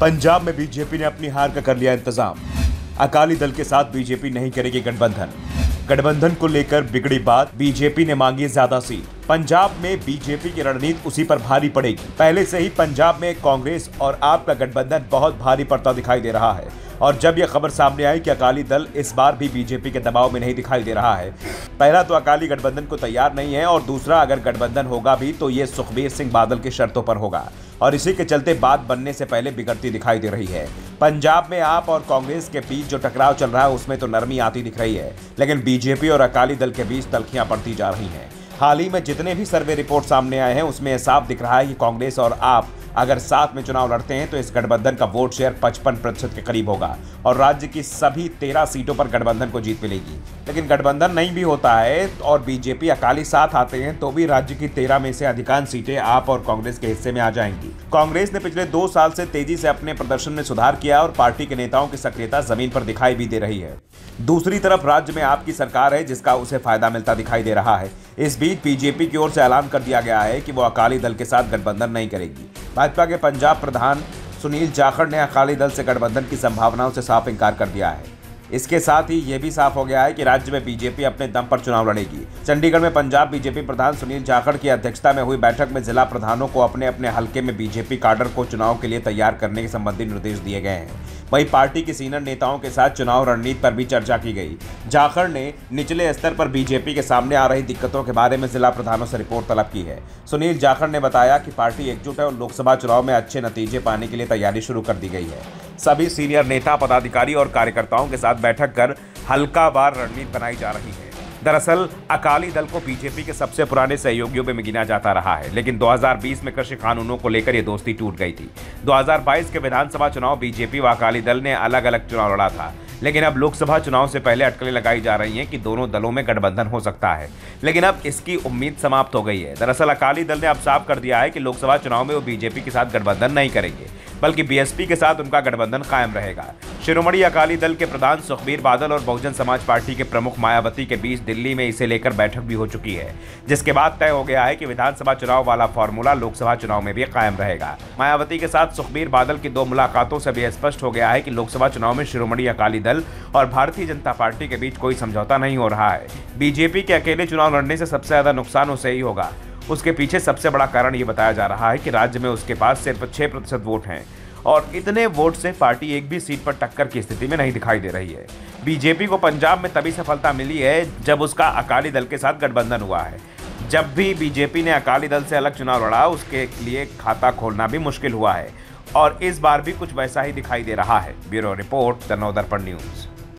पंजाब में बीजेपी ने अपनी हार का कर लिया इंतजाम। अकाली दल के साथ बीजेपी नहीं करेगी गठबंधन। गठबंधन को लेकर बिगड़ी बात, बीजेपी ने मांगी ज्यादा सीट। पंजाब में बीजेपी की रणनीति उसी पर भारी पड़ेगी। पहले से ही पंजाब में कांग्रेस और आप का गठबंधन बहुत भारी पड़ता दिखाई दे रहा है और जब यह खबर सामने आई कि अकाली दल इस बार भी बीजेपी के दबाव में नहीं दिखाई दे रहा है, पहला तो अकाली गठबंधन को तैयार नहीं है और दूसरा अगर गठबंधन होगा भी तो ये सुखबीर सिंह बादल की शर्तों पर होगा और इसी के चलते बात बनने से पहले बिगड़ती दिखाई दे रही है। पंजाब में आप और कांग्रेस के बीच जो टकराव चल रहा है उसमें तो नरमी आती दिख रही है, लेकिन बीजेपी और अकाली दल के बीच तल्खियां पड़ती जा रही हैं। हाल ही में जितने भी सर्वे रिपोर्ट सामने आए हैं उसमें साफ दिख रहा है कि कांग्रेस और आप अगर साथ में चुनाव लड़ते हैं तो इस गठबंधन का वोट शेयर 55% के करीब होगा और राज्य की सभी 13 सीटों पर गठबंधन को जीत मिलेगी। लेकिन गठबंधन नहीं भी होता है और बीजेपी अकाली साथ आते हैं तो भी राज्य की 13 में से अधिकांश सीटें आप और कांग्रेस के हिस्से में आ जाएंगी। कांग्रेस ने पिछले 2 साल से तेजी से अपने प्रदर्शन में सुधार किया और पार्टी के नेताओं की सक्रियता जमीन पर दिखाई भी दे रही है। दूसरी तरफ राज्य में आपकी सरकार है जिसका उसे फायदा मिलता दिखाई दे रहा है। इस बीच बीजेपी की ओर से ऐलान कर दिया गया है कि वो अकाली दल के साथ गठबंधन नहीं करेगी। भाजपा के पंजाब प्रधान सुनील जाखड़ ने अकाली दल से गठबंधन की संभावनाओं से साफ इंकार कर दिया है। इसके साथ ही यह भी साफ हो गया है कि राज्य में बीजेपी अपने दम पर चुनाव लड़ेगी। चंडीगढ़ में पंजाब बीजेपी प्रधान सुनील जाखड़ की अध्यक्षता में हुई बैठक में जिला प्रधानों को अपने अपने हलके में बीजेपी काडर को चुनाव के लिए तैयार करने के संबंधी निर्देश दिए गए हैं। वहीं पार्टी की सीनियर नेताओं के साथ चुनाव रणनीति पर भी चर्चा की गई। जाखड़ ने निचले स्तर पर बीजेपी के सामने आ रही दिक्कतों के बारे में जिला प्रधानों से रिपोर्ट तलब की है। सुनील जाखड़ ने बताया कि पार्टी एकजुट है और लोकसभा चुनाव में अच्छे नतीजे पाने के लिए तैयारी शुरू कर दी गई है। सभी सीनियर नेता, पदाधिकारी और कार्यकर्ताओं के साथ बैठक कर हल्कावार रणनीति बनाई जा रही है। दरअसल अकाली दल को बीजेपी के सबसे पुराने सहयोगियों में गिना जाता रहा है, लेकिन 2020 में कृषि कानूनों को लेकर यह दोस्ती टूट गई थी। 2022 के विधानसभा चुनाव बीजेपी व अकाली दल ने अलग अलग चुनाव लड़ा था, लेकिन अब लोकसभा चुनाव से पहले अटकलें लगाई जा रही हैं कि दोनों दलों में गठबंधन हो सकता है, लेकिन अब इसकी उम्मीद समाप्त हो गई है। दरअसल अकाली दल ने अब साफ कर दिया है कि लोकसभा चुनाव में वो बीजेपी के साथ गठबंधन नहीं करेंगे, बल्कि बीएसपी के साथ उनका गठबंधन कायम रहेगा। शिरोमणि अकाली दल के प्रधान सुखबीर बादल और बहुजन समाज पार्टी के प्रमुख मायावती के बीच दिल्ली में इसे लेकर बैठक भी हो चुकी है, जिसके बाद तय हो गया है कि विधानसभा चुनाव वाला फॉर्मूला लोकसभा चुनाव में भी कायम रहेगा। मायावती के साथ सुखबीर बादल की 2 मुलाकातों से भी स्पष्ट हो गया है कि लोकसभा चुनाव में शिरोमणि अकाली दल और भारतीय जनता पार्टी के बीच कोई समझौता नहीं हो रहा है। बीजेपी के अकेले चुनाव लड़ने से सबसे ज्यादा नुकसान उसे ही होगा। उसके पीछे सबसे बड़ा कारण ये बताया जा रहा है कि राज्य में उसके पास सिर्फ 6% वोट हैं और इतने वोट से पार्टी एक भी सीट पर टक्कर की स्थिति में नहीं दिखाई दे रही है। बीजेपी को पंजाब में तभी सफलता मिली है जब उसका अकाली दल के साथ गठबंधन हुआ है। जब भी बीजेपी ने अकाली दल से अलग चुनाव लड़ा उसके लिए खाता खोलना भी मुश्किल हुआ है और इस बार भी कुछ वैसा ही दिखाई दे रहा है। Bureau report, Janodarpan news.